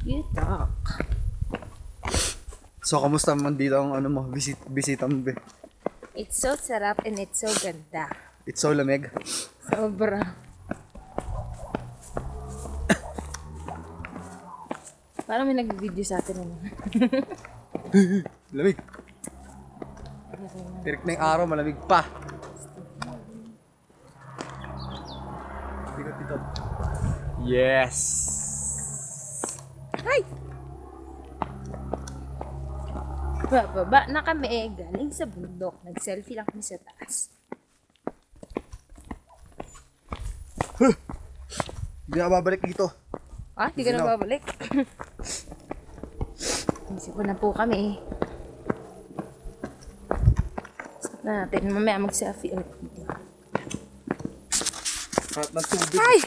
You talk. So, kamusta man dito ang ano mo, bisita mo, be? It's so sarap and it's so ganda. It's so lamig. Sobra. Parang may nag-video sa atin ano. Lamig. Tirik na yung araw, malamig pa. Tikot. Yes! Hi! Bababa na kami galing sa bundok. Nag-selfie lang kami sa taas. Hindi na babalik dito. Ah, di ka na babalik? Isip ko na po kami. Stop na natin. Mamaya mag-selfie ulit dito. Kahit ng tubig. Ay!